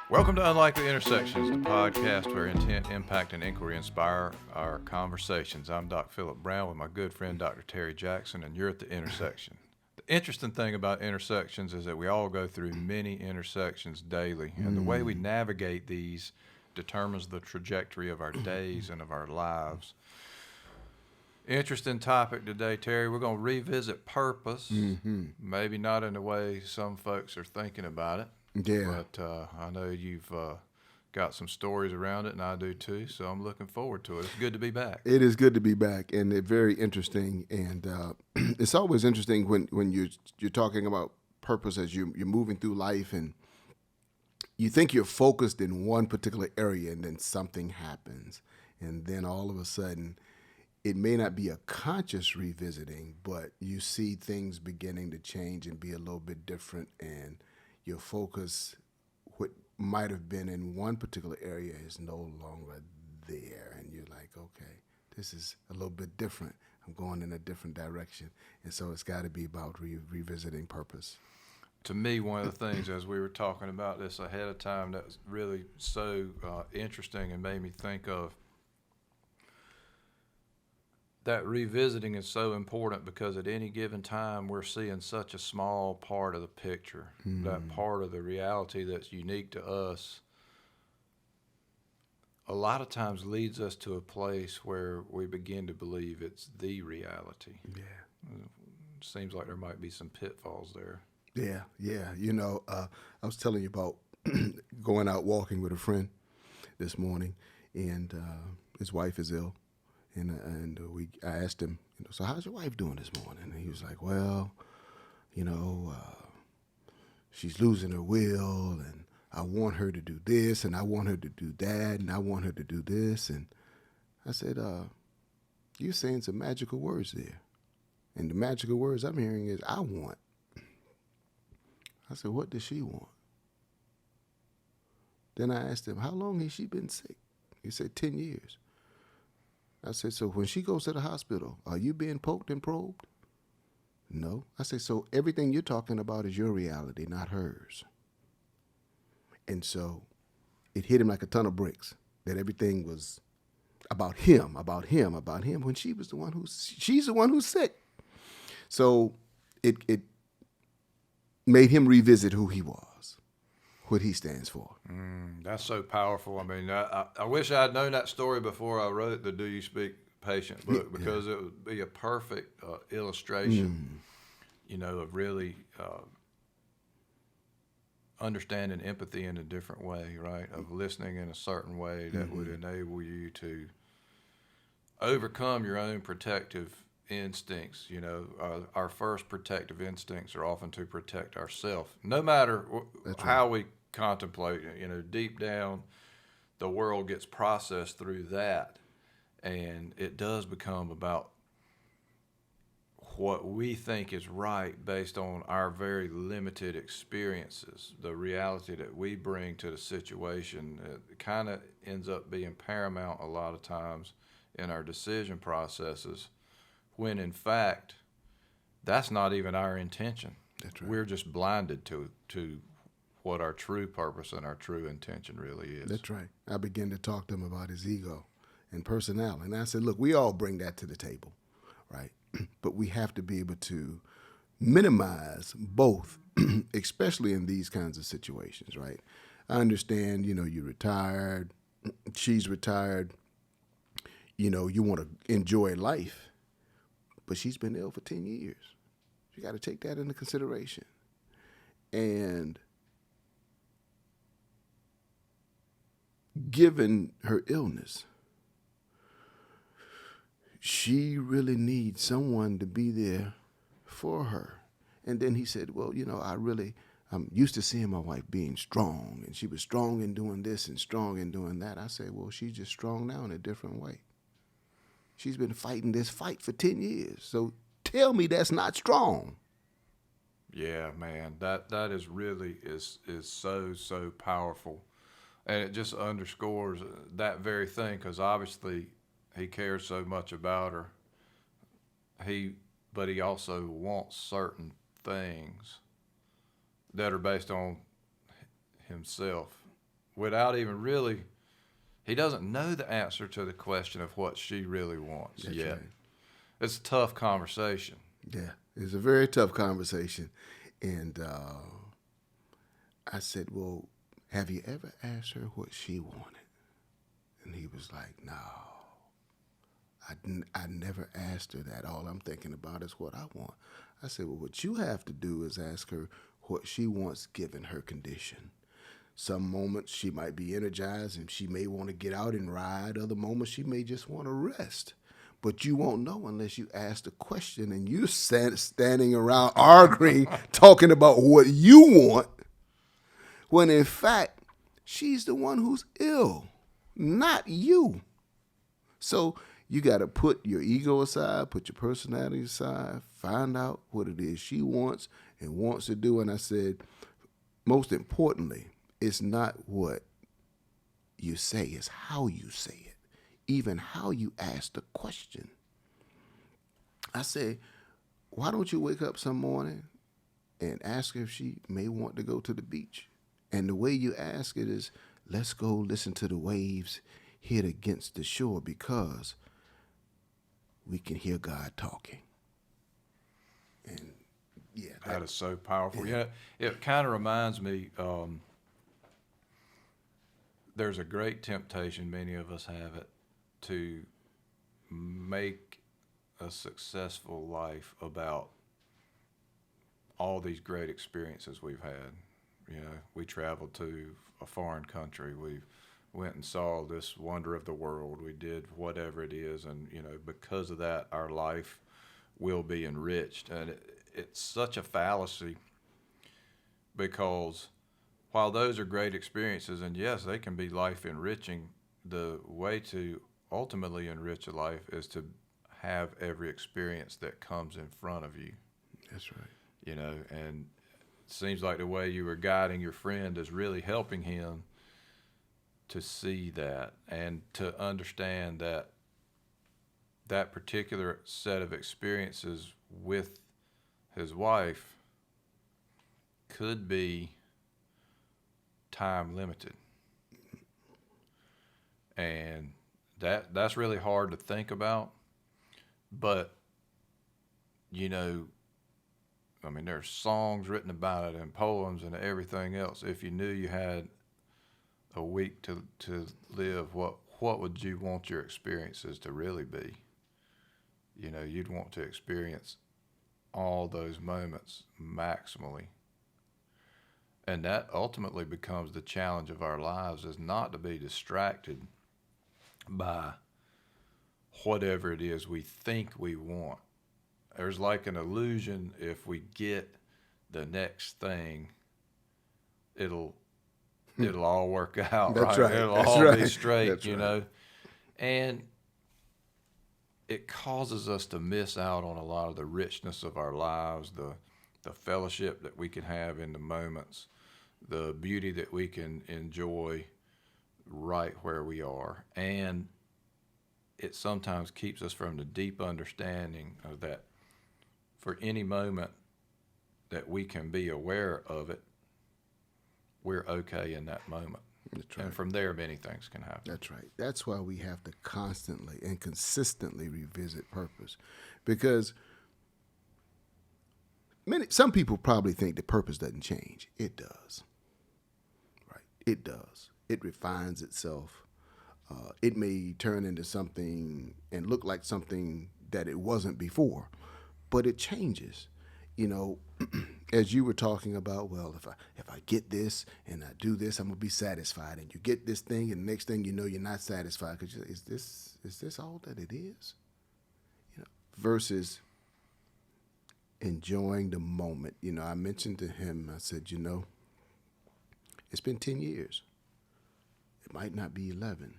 Welcome to Unlikely Intersections, the podcast where intent, impact, and inquiry inspire our conversations. I'm Dr. Philip Brown with my good friend Dr. Terry Jackson, and you're at the intersection. The interesting thing about intersections is that we all go through many intersections daily, and the way we navigate these determines the trajectory of our days and of our lives. Interesting topic today, Terry. We're going to revisit purpose, maybe not in the way some folks are thinking about it. Yeah. But I know you've got some stories around it, and I do too. So I'm looking forward to it. It's good to be back. It is good to be back, and it's very interesting. And it's always interesting when you're talking about purpose as you're moving through life, and you think you're focused in one particular area, and then something happens, and then all of a sudden, it may not be a conscious revisiting, but you see things beginning to change and be a little bit different, and your focus, what might have been in one particular area, is no longer there. And you're like, okay, this is a little bit different. I'm going in a different direction. And so it's got to be about revisiting purpose. To me, one of the things, as we were talking about this ahead of time, that was really so interesting and made me think of that revisiting is so important because at any given time we're seeing such a small part of the picture, that part of the reality that's unique to us. A lot of times leads us to a place where we begin to believe it's the reality. Yeah. Seems like there might be some pitfalls there. Yeah. I was telling you about going out walking with a friend this morning, and his wife is ill. And I asked him, so how's your wife doing this morning? And he was like, well, she's losing her will, and I want her to do this, and I want her to do that, and I want her to do this. And I said, you're saying some magical words there. And the magical words I'm hearing is, I want. I said, what does she want? Then I asked him, how long has she been sick? He said, 10 years. I said, so when she goes to the hospital, are you being poked and probed? No. I said, so everything you're talking about is your reality, not hers. And so it hit him like a ton of bricks, that everything was about him, when she's the one who's sick. So it made him revisit who he was, what he stands for. That's so powerful. I mean, I wish I had known that story before I wrote the Do You Speak Patient book, because it would be a perfect illustration, of really understanding empathy in a different way, right? Of listening in a certain way that would enable you to overcome your own protective instincts. Our first protective instincts are often to protect ourselves, no matter how we contemplate it. Deep down, the world gets processed through that, and it does become about what we think is right based on our very limited experiences. The reality that we bring to the situation, it kind of ends up being paramount a lot of times in our decision processes, when in fact that's not even our intention. That's right. We're just blinded to what our true purpose and our true intention really is. That's right. I began to talk to him about his ego and personality. And I said, look, we all bring that to the table, right? But we have to be able to minimize both, especially in these kinds of situations, right? I understand, you're retired, she's retired, you want to enjoy life, but she's been ill for 10 years. You got to take that into consideration. And given her illness, she really needs someone to be there for her. And then he said, well, I'm used to seeing my wife being strong, and she was strong in doing this and strong in doing that. I said, well, she's just strong now in a different way. She's been fighting this fight for 10 years. So tell me that's not strong. Yeah, man, that is really is so powerful. And it just underscores that very thing, because obviously he cares so much about her. But he also wants certain things that are based on himself without even really, he doesn't know the answer to the question of what she really wants That's yet. right. It's a tough conversation. Yeah, it's a very tough conversation. And I said, well, have you ever asked her what she wanted? And he was like, no, I never asked her that. All I'm thinking about is what I want. I said, well, what you have to do is ask her what she wants given her condition. Some moments she might be energized and she may want to get out and ride. Other moments she may just want to rest. But you won't know unless you ask the question, and you're standing around arguing, talking about what you want, when in fact, she's the one who's ill, not you. So you got to put your ego aside, put your personality aside, find out what it is she wants and wants to do. And I said, most importantly, it's not what you say, it's how you say it, even how you ask the question. I say, why don't you wake up some morning and ask her if she may want to go to the beach? And the way you ask it is, let's go listen to the waves hit against the shore, because we can hear God talking. And yeah, That is so powerful. Yeah, it kind of reminds me. There's a great temptation, many of us have it, to make a successful life about all these great experiences we've had. You know, we traveled to a foreign country. We went and saw this wonder of the world. We did whatever it is, and you know, because of that, our life will be enriched. And it's such a fallacy, because while those are great experiences, and yes, they can be life enriching, the way to ultimately enrich a life is to have every experience that comes in front of you. that's right. You know, and it seems like the way you were guiding your friend is really helping him to see that and to understand that that particular set of experiences with his wife could be time limited. And that's really hard to think about, but you know, I mean, there's songs written about it and poems and everything else. If you knew you had a week to live, what would you want your experiences to really be? You know, you'd want to experience all those moments maximally. And that ultimately becomes the challenge of our lives, is not to be distracted by whatever it is we think we want. There's like an illusion, if we get the next thing, it'll all work out. That's right. right. It'll That's all be right. straight, That's you right. know. And it causes us to miss out on a lot of the richness of our lives, the fellowship that we can have in the moments, the beauty that we can enjoy right where we are. And it sometimes keeps us from the deep understanding of that for any moment that we can be aware of it, we're okay in that moment. That's right. And from there, many things can happen. That's right. That's why we have to constantly and consistently revisit purpose, because some people probably think that purpose doesn't change. It does. Right. It does. It refines itself. It may turn into something and look like something that it wasn't before, but it changes. You know, as you were talking about, well, if I get this and I do this, I'm gonna be satisfied. And you get this thing, and the next thing you know, you're not satisfied, because is this all that it is? You know, versus enjoying the moment. You know, I mentioned to him, I said, you know, it's been 10 years. It might not be 11.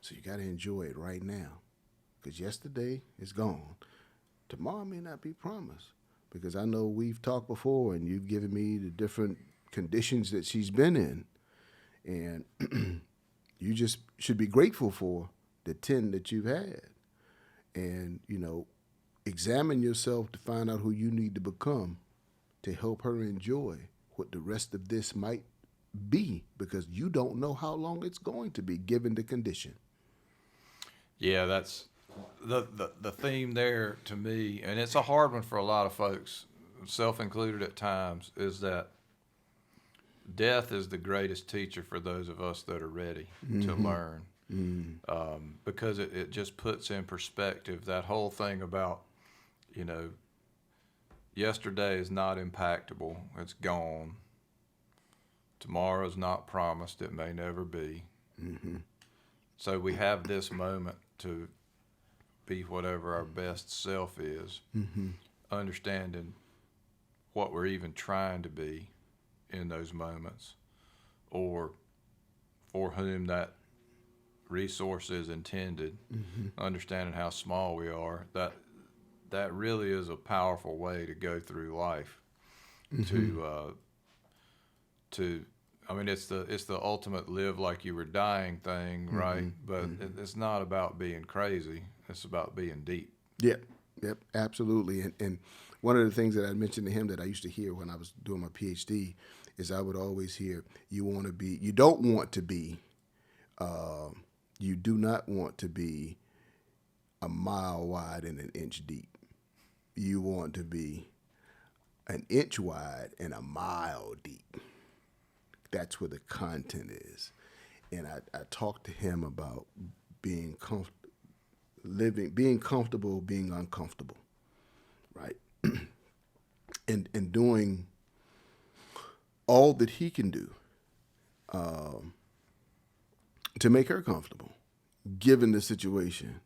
So you got to enjoy it right now, because yesterday is gone. Tomorrow may not be promised, because I know we've talked before and you've given me the different conditions that she's been in. And you just should be grateful for the 10 that you've had. And, you know, examine yourself to find out who you need to become to help her enjoy what the rest of this might be, because you don't know how long it's going to be given the condition. Yeah, that's the theme there to me, and it's a hard one for a lot of folks, self included at times, is that death is the greatest teacher for those of us that are ready to learn. Because it just puts in perspective that whole thing about, you know, yesterday is not impactable, it's gone. Tomorrow's not promised, it may never be. So we have this moment to be whatever our best self is, understanding what we're even trying to be in those moments, or for whom that resource is intended, understanding how small we are. That really is a powerful way to go through life. To I mean, it's the ultimate live like you were dying thing, right? But it's not about being crazy. It's about being deep. Yep, absolutely. And one of the things that I mentioned to him that I used to hear when I was doing my PhD is I would always hear, you do not want to be a mile wide and an inch deep. You want to be an inch wide and a mile deep. That's where the content is. And I talked to him about being comfortable, being uncomfortable, right? and doing all that he can do to make her comfortable, given the situation.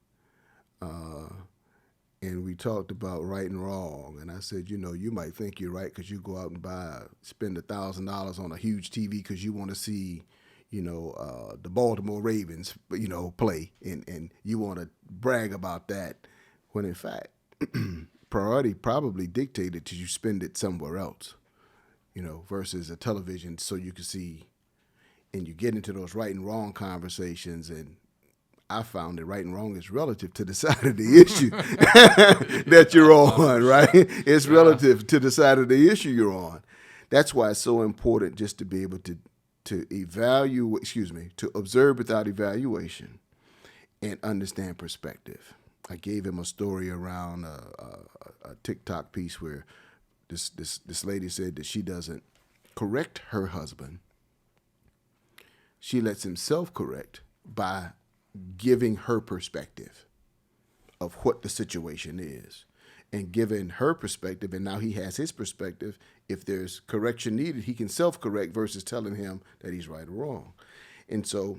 And we talked about right and wrong. And I said, you might think you're right because you go out and spend $1,000 on a huge TV because you want to see, the Baltimore Ravens, play, and you want to brag about that. When in fact, priority probably dictated to you spend it somewhere else, versus a television so you can see. And you get into those right and wrong conversations, and I found that right and wrong is relative to the side of the issue that you're on, right? It's relative to the side of the issue you're on. That's why it's so important just to be able to observe without evaluation and understand perspective. I gave him a story around a TikTok piece where this lady said that she doesn't correct her husband. She lets him self-correct by giving her perspective of what the situation is, and giving her perspective, and now he has his perspective. If there's correction needed, he can self-correct versus telling him that he's right or wrong. And so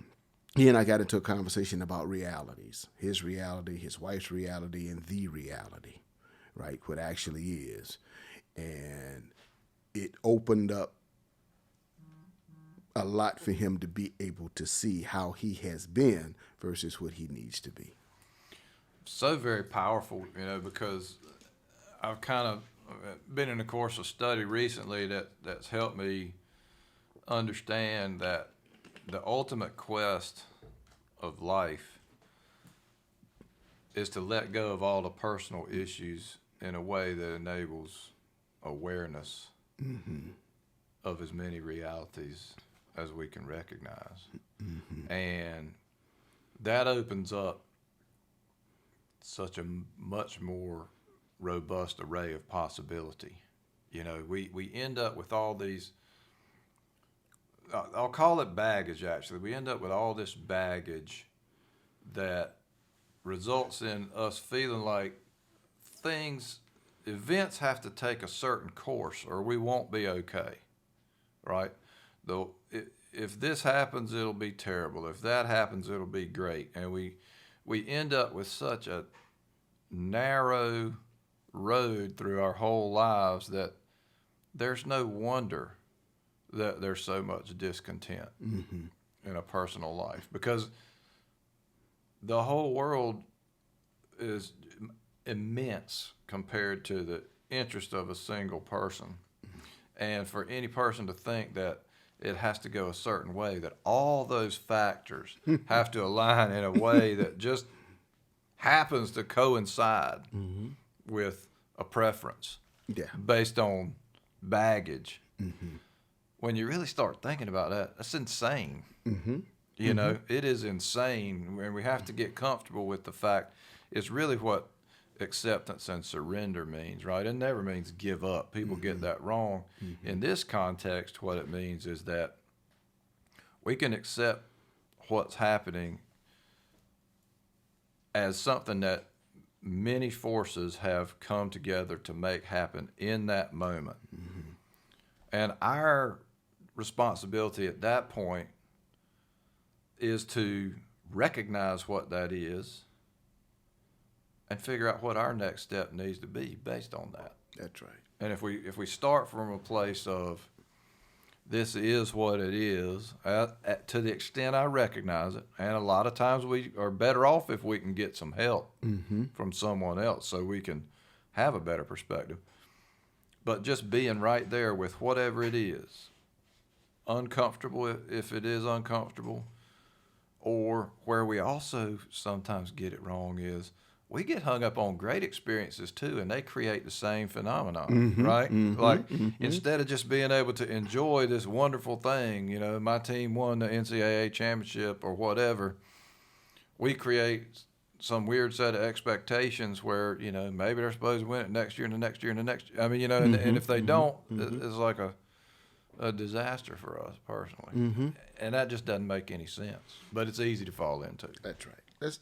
he and I got into a conversation about realities, his reality, his wife's reality, and the reality, right? What actually is. And it opened up a lot for him to be able to see how he has been versus what he needs to be. So very powerful, because I've kind of been in a course of study recently that's helped me understand that the ultimate quest of life is to let go of all the personal issues in a way that enables awareness of as many realities as we can recognize. And that opens up such a much more robust array of possibility. We end up with all these, I'll call it baggage actually. We end up with all this baggage that results in us feeling like events have to take a certain course or we won't be okay, right? Though if this happens, it'll be terrible. If that happens, it'll be great. And we end up with such a narrow road through our whole lives that there's no wonder that there's so much discontent in a personal life, because the whole world is immense compared to the interest of a single person. And for any person to think that it has to go a certain way, that all those factors have to align in a way that just happens to coincide with a preference based on baggage. when you really start thinking about that, that's insane. You know, it is insane, and we have to get comfortable with the fact it's really what acceptance and surrender means, right? It never means give up. People get that wrong. In this context, what it means is that we can accept what's happening as something that many forces have come together to make happen in that moment. And our responsibility at that point is to recognize what that is and figure out what our next step needs to be based on that. That's right. And if we start from a place of this is what it is, to the extent I recognize it, and a lot of times we are better off if we can get some help from someone else so we can have a better perspective. But just being right there with whatever it is, uncomfortable if it is uncomfortable, or where we also sometimes get it wrong is we get hung up on great experiences too, and they create the same phenomenon, right? Instead of just being able to enjoy this wonderful thing, you know, my team won the NCAA championship or whatever, we create some weird set of expectations where, you know, maybe they're supposed to win it next year and the next year and the next year. I mean, you know, and if they don't, it's like a disaster for us personally. And that just doesn't make any sense, but it's easy to fall into. That's right.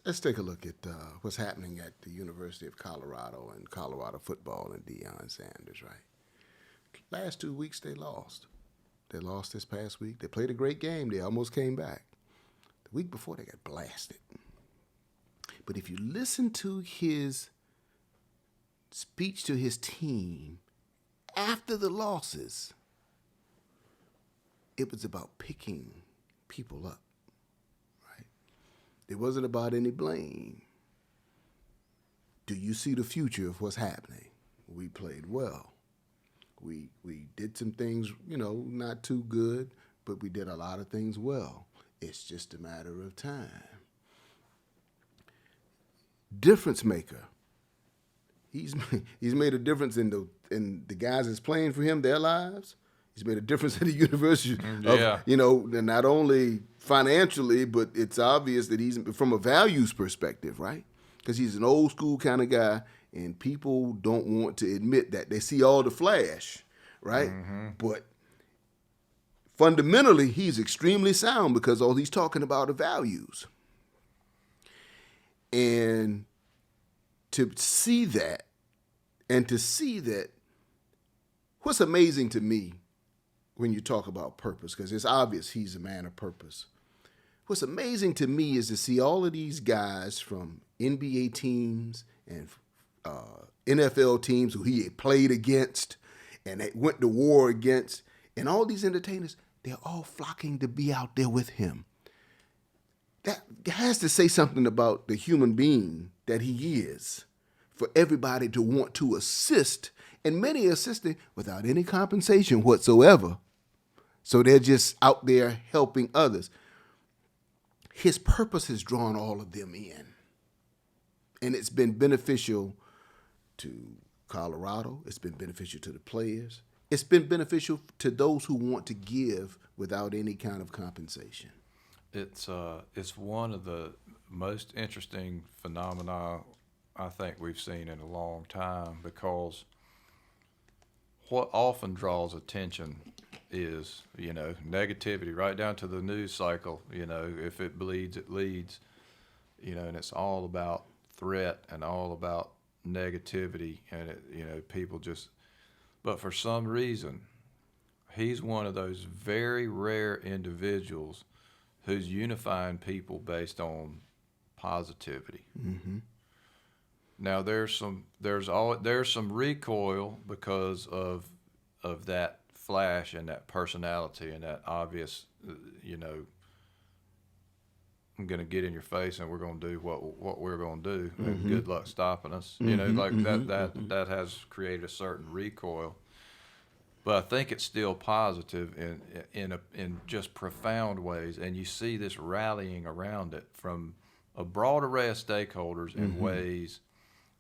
Let's take a look at what's happening at the University of Colorado and Colorado football and Deion Sanders, right? Last 2 weeks they lost. They lost this past week. They played a great game. They almost came back. The week before they got blasted. But if you listen to his speech to his team after the losses, it was about picking people up. It wasn't about any blame. Do you see the future of what's happening? We played well. We did some things, you know, not too good, but we did a lot of things well. It's just a matter of time. Difference maker. He's made a difference in the guys that's playing for him, their lives. He's made a difference at the university, you know, not only financially, but it's obvious that he's from a values perspective, right? Because he's an old school kind of guy, and people don't want to admit that. They see all the flash, right? But fundamentally, he's extremely sound because all he's talking about are values. And to see that, what's amazing to me when you talk about purpose, because it's obvious he's a man of purpose. What's amazing to me is to see all of these guys from NBA teams and NFL teams who he had played against and they went to war against, and all these entertainers, they're all flocking to be out there with him. That has to say something about the human being that he is, for everybody to want to assist, and many assisting without any compensation whatsoever. So they're just out there helping others. His purpose has drawn all of them in. And it's been beneficial to Colorado. It's been beneficial to the players. It's been beneficial to those who want to give without any kind of compensation. It's one of the most interesting phenomena I think we've seen in a long time, because what often draws attention is, you know, negativity, right down to the news cycle. You know, if it bleeds, it leads, you know, and it's all about threat and all about negativity, and it, you know, people just, but for some reason, he's one of those very rare individuals who's unifying people based on positivity. Now there's some recoil because of that flash and that personality and that obvious, you know, I'm going to get in your face and we're going to do what we're going to do, and good luck stopping us. You know, like that has created a certain recoil. But I think it's still positive in just profound ways, and you see this rallying around it from a broad array of stakeholders in ways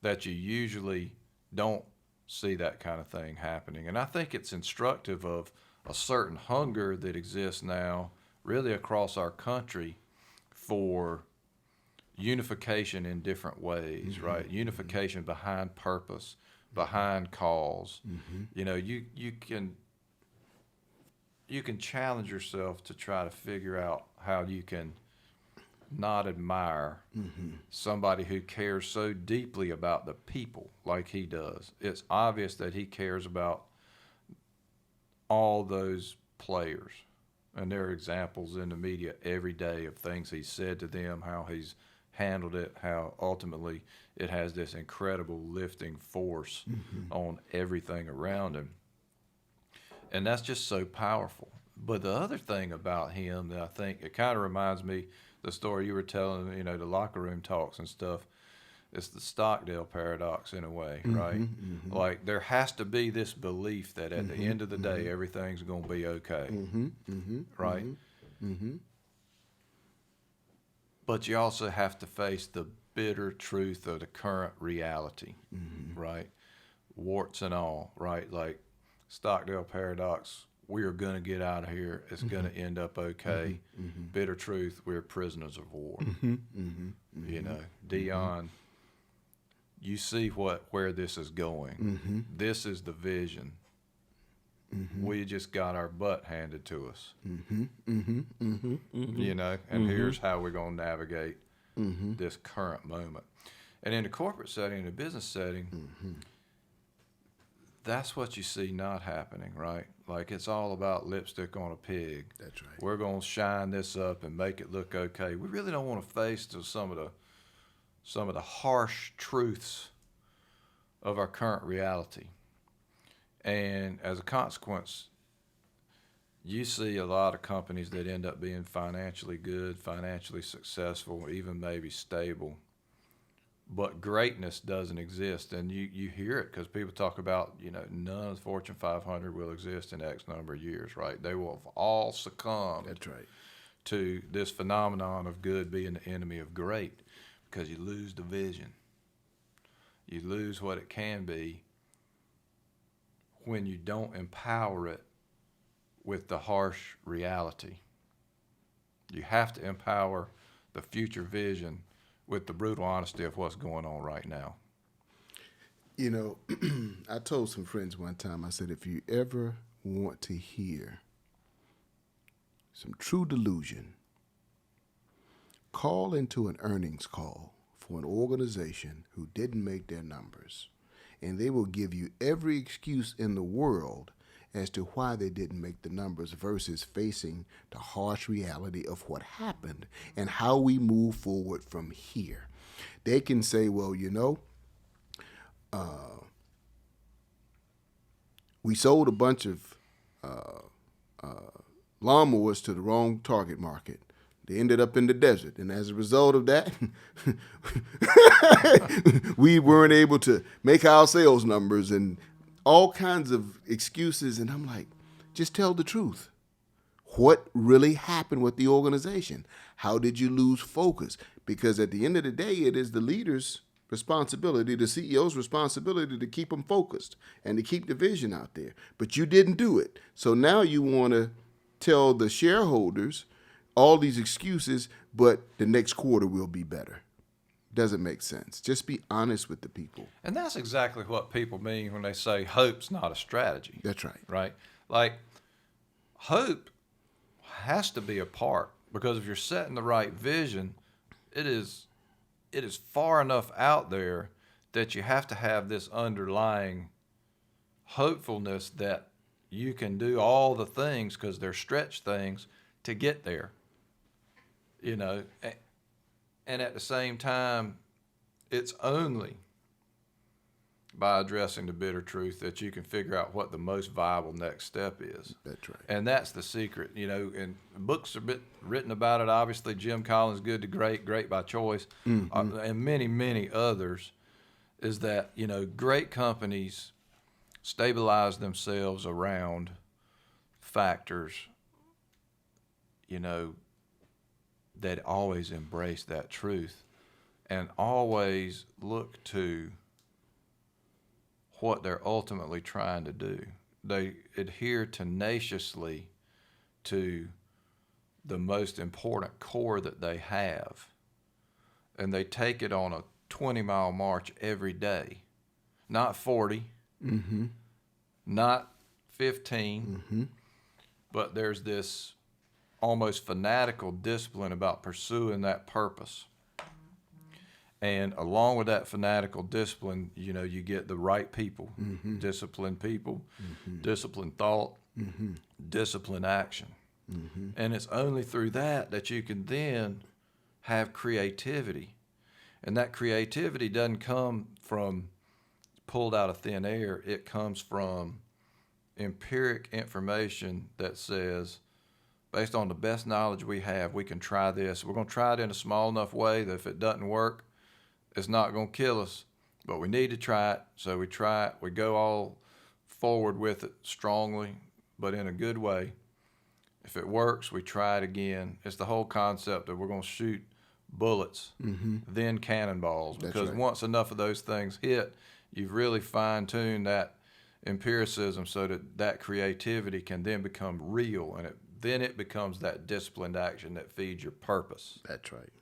that you usually don't see that kind of thing happening. And I think it's instructive of a certain hunger that exists now, really across our country, for unification in different ways, right? Unification behind purpose, behind cause. You know, you can challenge yourself to try to figure out how you can not admire somebody who cares so deeply about the people like he does. It's obvious that he cares about all those players, and there are examples in the media every day of things he's said to them, how he's handled it, how ultimately it has this incredible lifting force on everything around him. And that's just so powerful. But the other thing about him that I think, it kind of reminds me the story you were telling, you know, the locker room talks and stuff. It's the Stockdale paradox in a way, right? Like there has to be this belief that at the end of the day, everything's going to be okay, right? But you also have to face the bitter truth of the current reality, right? Warts and all, right? Like Stockdale paradox, we are going to get out of here. It's going to end up okay. Bitter truth, we're prisoners of war. You know, Dion, you see where this is going. This is the vision. We just got our butt handed to us. You know, and here's how we're going to navigate this current moment. And in the corporate setting, in the business setting, that's what you see not happening, right? Like it's all about lipstick on a pig. That's right. We're going to shine this up and make it look okay. We really don't want to face some of the harsh truths of our current reality. And as a consequence, you see a lot of companies that end up being financially good, financially successful, even maybe stable. But greatness doesn't exist. And you hear it because people talk about, you know, none of the Fortune 500 will exist in X number of years, right? They will have all succumbed That's right. to this phenomenon of good being the enemy of great because you lose the vision. You lose what it can be when you don't empower it with the harsh reality. You have to empower the future vision with the brutal honesty of what's going on right now. You know, I told some friends one time, I said, if you ever want to hear some true delusion, call into an earnings call for an organization who didn't make their numbers, and they will give you every excuse in the world as to why they didn't make the numbers versus facing the harsh reality of what happened and how we move forward from here. They can say, well, you know, we sold a bunch of lawnmowers to the wrong target market. They ended up in the desert. And as a result of that, we weren't able to make our sales numbers and all kinds of excuses. And I'm like, just tell the truth. What really happened with the organization? How did you lose focus? Because at the end of the day, it is the leader's responsibility, the CEO's responsibility to keep them focused and to keep the vision out there. But you didn't do it. So now you want to tell the shareholders all these excuses, but the next quarter will be better. Doesn't make sense. Just be honest with the people. And that's exactly what people mean when they say hope's not a strategy. That's right. Right? Like, hope has to be a part because if you're setting the right vision, it is far enough out there that you have to have this underlying hopefulness that you can do all the things because they're stretch things to get there. You know, and at the same time, it's only by addressing the bitter truth that you can figure out what the most viable next step is. That's right. And that's the secret, you know, and books are written about it. Obviously, Jim Collins, Good to Great, Great by Choice, and many, many others, is that, you know, great companies stabilize themselves around factors, you know, that always embrace that truth and always look to what they're ultimately trying to do. they adhere tenaciously to the most important core that they have, and they take it on a 20-mile march every day, not 40, not 15, but there's this almost fanatical discipline about pursuing that purpose. And along with that fanatical discipline, you know, you get the right people, disciplined people, disciplined thought, disciplined action. And it's only through that that you can then have creativity. And that creativity doesn't come from pulled out of thin air. It comes from empiric information that says, based on the best knowledge we have, we can try this. We're going to try it in a small enough way that if it doesn't work, it's not going to kill us, but we need to try it. So we try it. We go all forward with it strongly, but in a good way. If it works, we try it again. It's the whole concept that we're going to shoot bullets, then cannonballs, because once enough of those things hit, you've really fine-tuned that empiricism so that that creativity can then become real, and then it becomes that disciplined action that feeds your purpose. That's right.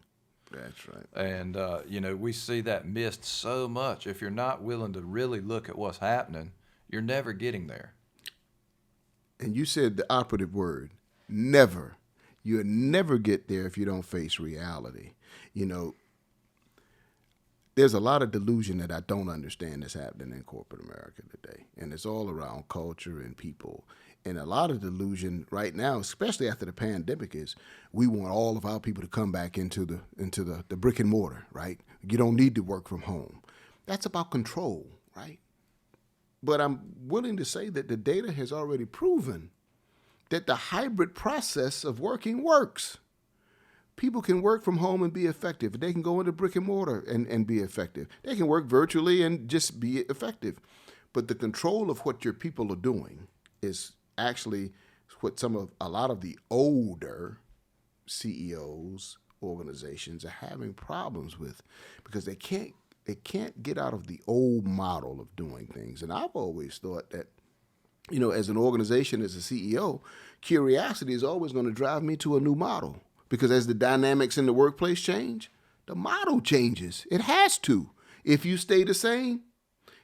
That's right. And, you know, we see that missed so much. If you're not willing to really look at what's happening, you're never getting there. And you said the operative word, never. You'll never get there if you don't face reality. You know, there's a lot of delusion that I don't understand that's happening in corporate America today. And it's all around culture and people. And a lot of delusion right now, especially after the pandemic, is we want all of our people to come back into the brick and mortar, right? You don't need to work from home. That's about control, right? But I'm willing to say that the data has already proven that the hybrid process of working works. People can work from home and be effective. They can go into brick and mortar and be effective. They can work virtually and just be effective. But the control of what your people are doing is actually what a lot of the older CEOs, organizations are having problems with, because they can't get out of the old model of doing things. And I've always thought that, you know, as an organization, as a CEO, curiosity is always going to drive me to a new model, because as the dynamics in the workplace change, the model changes. It has to. If you stay the same,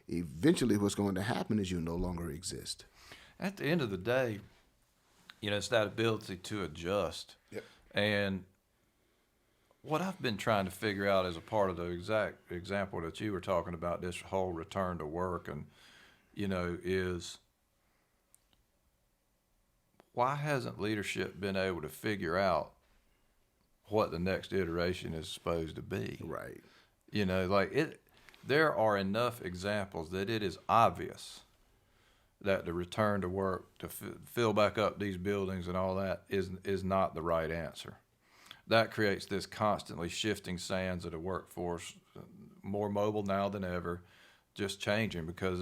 eventually what's going to happen is you no longer exist. At the end of the day, you know, it's that ability to adjust. Yep. And what I've been trying to figure out as a part of the exact example that you were talking about, this whole return to work, and, you know, is why hasn't leadership been able to figure out what the next iteration is supposed to be? Right. You know, like there are enough examples that it is obvious that the return to work, to fill back up these buildings and all that is not the right answer. That creates this constantly shifting sands of the workforce, more mobile now than ever, just changing because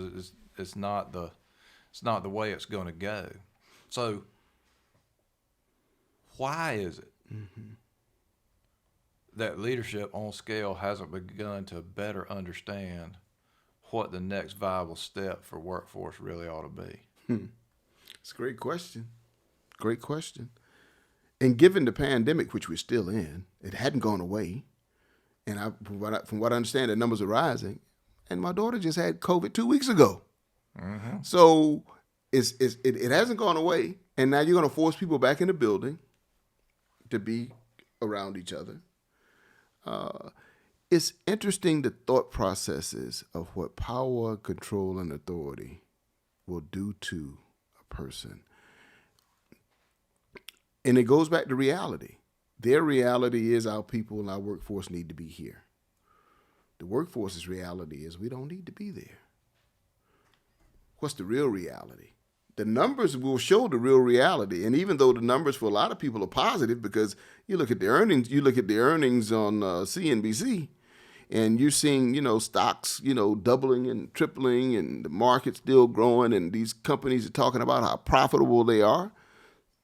it's not the way it's going to go. So why is it that leadership on scale hasn't begun to better understand what the next viable step for workforce really ought to be? It's a great question. Great question. And given the pandemic, which we're still in, it hadn't gone away. And from what I understand, the numbers are rising. And my daughter just had COVID 2 weeks ago. So it hasn't gone away. And now you're going to force people back in the building to be around each other. It's interesting, the thought processes of what power, control, and authority will do to a person. And it goes back to reality. Their reality is our people and our workforce need to be here. The workforce's reality is we don't need to be there. What's the real reality? The numbers will show the real reality. And even though the numbers for a lot of people are positive, because you look at the earnings on CNBC, and you're seeing, stocks, doubling and tripling, and the market still growing, and these companies are talking about how profitable they are.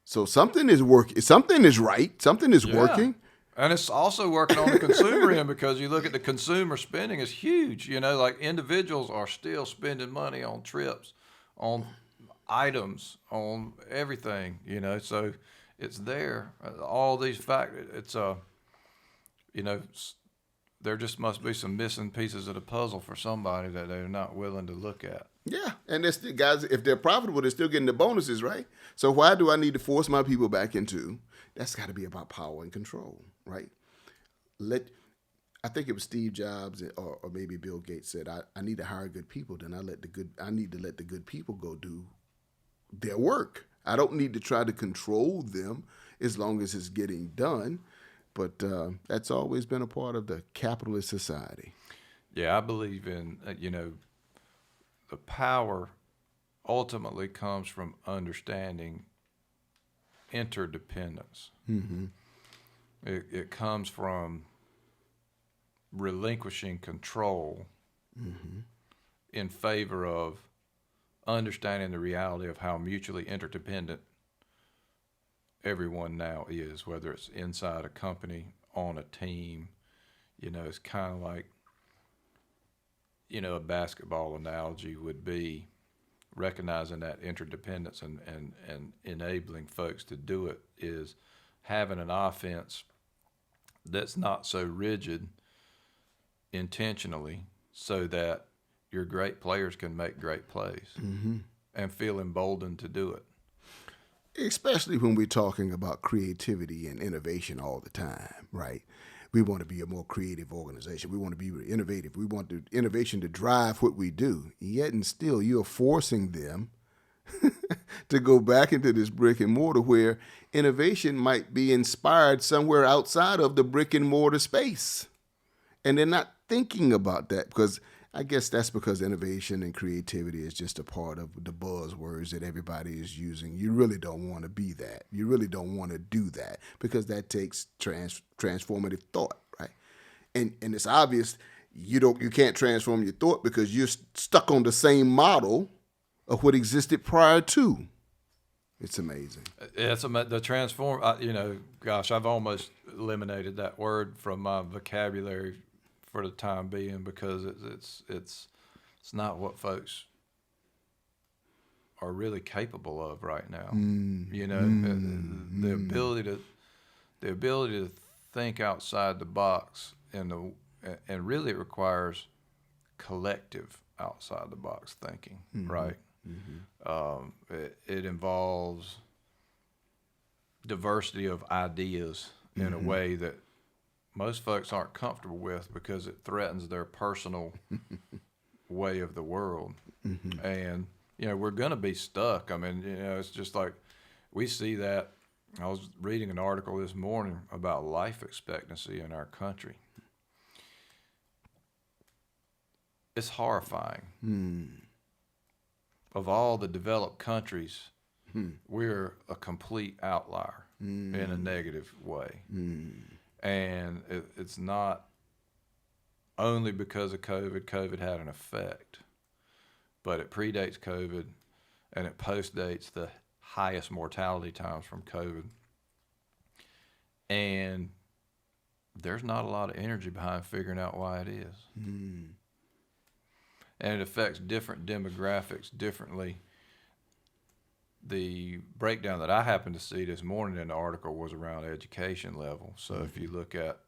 So something is working. Something is right. Something is working. And it's also working on the consumer end, because you look at the consumer spending is huge. Like individuals are still spending money on trips, on items on everything, you know, so it's there. All these factors, it's you know, there just must be some missing pieces of the puzzle for somebody that they're not willing to look at. Yeah, and that's the guys. If they're profitable, they're still getting the bonuses, right? So why do I need to force my people back into? That's got to be about power and control, right? I think it was Steve Jobs or maybe Bill Gates said, I need to hire good people. Then I need to let the good people go do their work. I don't need to try to control them as long as it's getting done. But that's always been a part of the capitalist society. Yeah, I believe in, you know, the power ultimately comes from understanding interdependence. Mm-hmm. It comes from relinquishing control in favor of understanding the reality of how mutually interdependent everyone now is, whether it's inside a company, on a team. You know, it's kind of like, you know, a basketball analogy would be recognizing that interdependence and enabling folks to do it is having an offense that's not so rigid intentionally so that your great players can make great plays and feel emboldened to do it. Especially when we're talking about creativity and innovation all the time, right? We want to be a more creative organization. We want to be innovative. We want the innovation to drive what we do. Yet and still, you're forcing them to go back into this brick and mortar where innovation might be inspired somewhere outside of the brick and mortar space. And they're not thinking about that because I guess that's because innovation and creativity is just a part of the buzzwords that everybody is using. You really don't want to be that. You really don't want to do that because that takes transformative thought, right? And it's obvious you can't transform your thought because you're stuck on the same model of what existed prior to. It's amazing. It's the transform. You know, gosh, I've almost eliminated that word from my vocabulary for the time being because it's not what folks are really capable of right now. You know, the ability to think outside the box and really it requires collective outside the box thinking, right? It involves diversity of ideas in a way that most folks aren't comfortable with because it threatens their personal way of the world. And, you know, we're going to be stuck. I mean, you know, it's just like we see that. I was reading an article this morning about life expectancy in our country. It's horrifying. Of all the developed countries, we're a complete outlier in a negative way. And it's not only because of COVID. COVID had an effect, but it predates COVID and it postdates the highest mortality times from COVID. And there's not a lot of energy behind figuring out why it is. And it affects different demographics differently. The breakdown that I happened to see this morning in the article was around education level. So if you look at,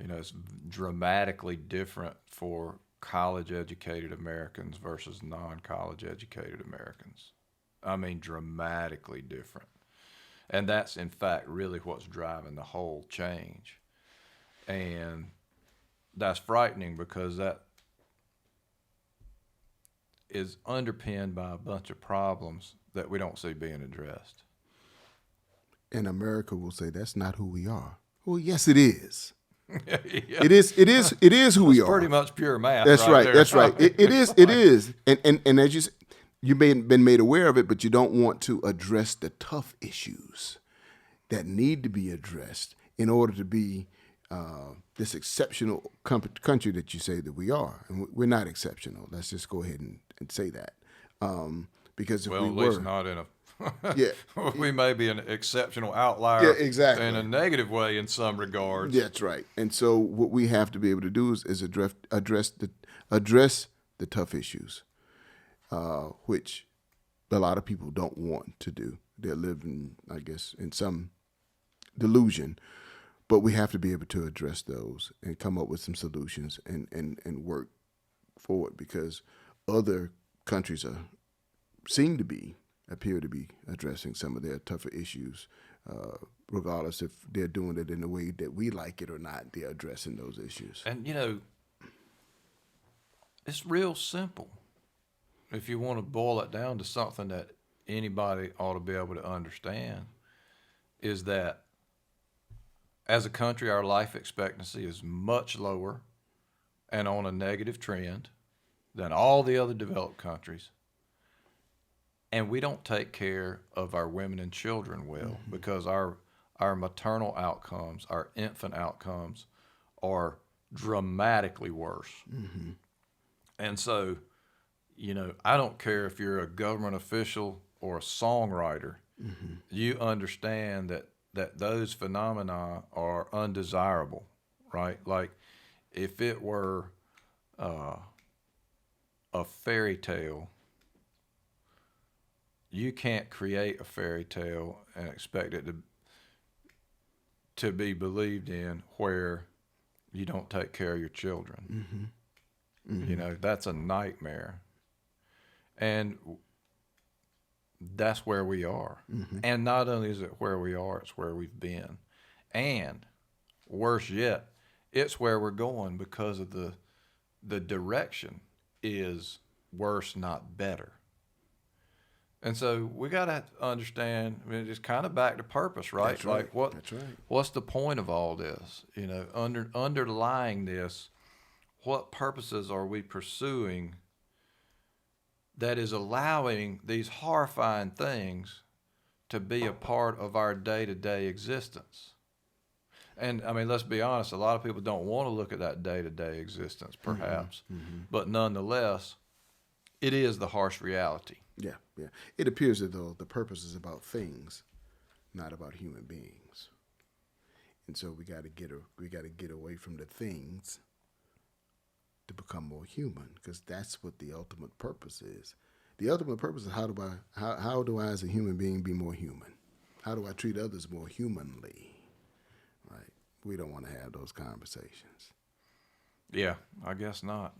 you know, it's dramatically different for college educated Americans versus non-college educated Americans. I mean, dramatically different. And that's in fact really what's driving the whole change. And that's frightening because that is underpinned by a bunch of problems that we don't see being addressed. And America will say that's not who we are. Well, yes, it is. Yeah. It is who we are. Pretty much pure math. That's right. There. That's right. It is. And as you said, you've been made aware of it, but you don't want to address the tough issues that need to be addressed in order to be this exceptional country that you say that we are. And we're not exceptional. Let's just go ahead and say that. Because if we at were, least not in a yeah, we may be an exceptional outlier Yeah, exactly. in a negative way in some regards. That's right. And so what we have to be able to do is address the tough issues, which a lot of people don't want to do. They're living, I guess, in some delusion. But we have to be able to address those and come up with some solutions and work forward, because other countries appear to be addressing some of their tougher issues, regardless if they're doing it in a way that we like it or not. They're addressing those issues. And, it's real simple. If you want to boil it down to something that anybody ought to be able to understand, is that as a country, our life expectancy is much lower and on a negative trend than all the other developed countries. And we don't take care of our women and children well, because our maternal outcomes, our infant outcomes are dramatically worse. And so, I don't care if you're a government official or a songwriter, you understand that those phenomena are undesirable, right? Like, if it were a fairy tale, you can't create a fairy tale and expect it to be believed in where you don't take care of your children. That's a nightmare. And that's where we are. And not only is it where we are, it's where we've been. And worse yet, it's where we're going, because of the direction is worse, not better. And so we got to understand, it's kind of back to purpose, right? That's right. Like, That's right. what's the point of all this? Underlying this, what purposes are we pursuing that is allowing these horrifying things to be a part of our day-to-day existence? And let's be honest, a lot of people don't want to look at that day-to-day existence, perhaps, but nonetheless, it is the harsh reality. Yeah. It appears as though the purpose is about things, not about human beings. And so we got to get away from the things to become more human, because that's what the ultimate purpose is. The ultimate purpose is how do I as a human being be more human? How do I treat others more humanly? Right? We don't want to have those conversations. Yeah, I guess not.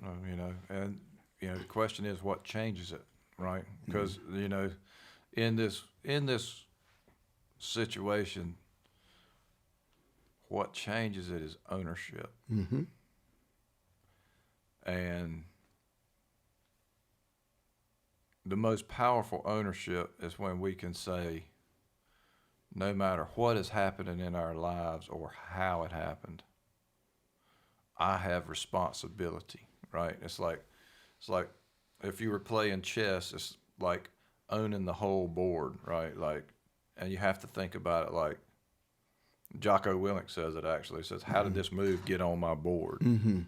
And the question is, what changes it, right? Because in this situation, what changes it is ownership. And the most powerful ownership is when we can say, no matter what is happening in our lives or how it happened, I have responsibility, right? It's like if you were playing chess, it's like owning the whole board, right? Like, and you have to think about it like Jocko Willink says it actually. He says, how did this move get on my board? And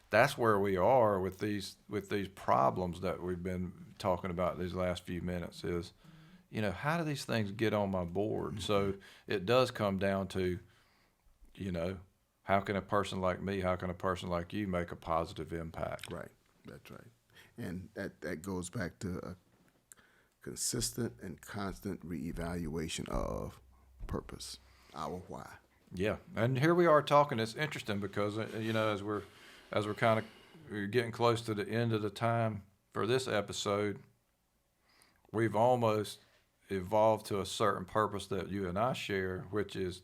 that's where we are with these problems that we've been talking about these last few minutes is, how do these things get on my board? So it does come down to, how can a person like me, how can a person like you make a positive impact? Right. That's right. And that goes back to a consistent and constant reevaluation of purpose, our why. Yeah, and here we are talking. It's interesting because as we're kind of getting close to the end of the time for this episode, we've almost evolved to a certain purpose that you and I share, which is,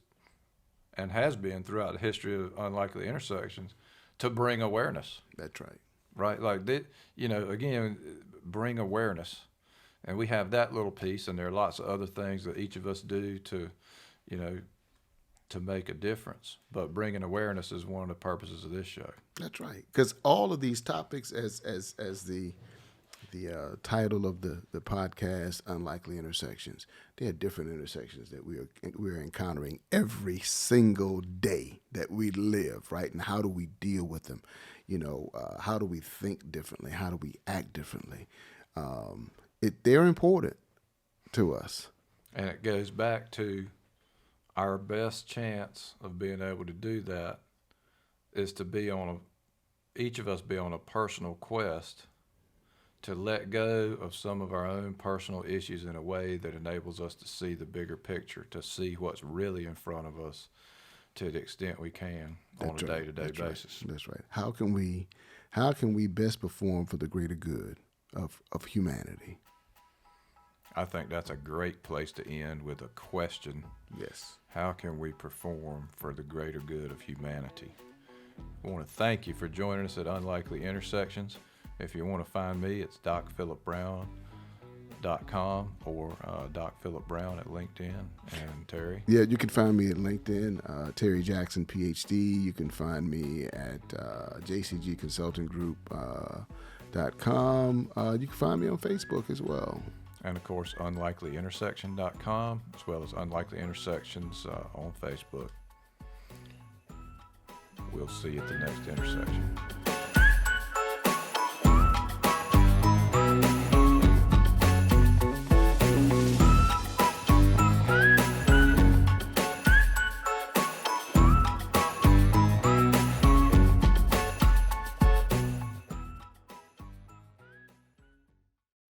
and has been throughout the history of Unlikely Intersections, to bring awareness. That's right. Right, like again, bring awareness. And we have that little piece, and there are lots of other things that each of us do to make a difference. But bringing awareness is one of the purposes of this show. That's right, because all of these topics, as the title of the podcast, Unlikely Intersections, there are different intersections that we're encountering every single day that we live, right? And how do we deal with them? How do we think differently? How do we act differently? They're important to us. And it goes back to our best chance of being able to do that is to each of us be on a personal quest to let go of some of our own personal issues in a way that enables us to see the bigger picture, to see what's really in front of us to the extent we can on a That's right. day-to-day That's right. basis. That's right. How can we best perform for the greater good of humanity? I think that's a great place to end with a question. Yes. How can we perform for the greater good of humanity? I want to thank you for joining us at Unlikely Intersections. If you want to find me, it's docphilipbrown.com or Doc Philip Brown at LinkedIn. And Terry? Yeah, you can find me at LinkedIn, Terry Jackson, PhD. You can find me at jcgconsultinggroup.com. You can find me on Facebook as well. And of course, unlikelyintersection.com, as well as Unlikely Intersections on Facebook. We'll see you at the next intersection.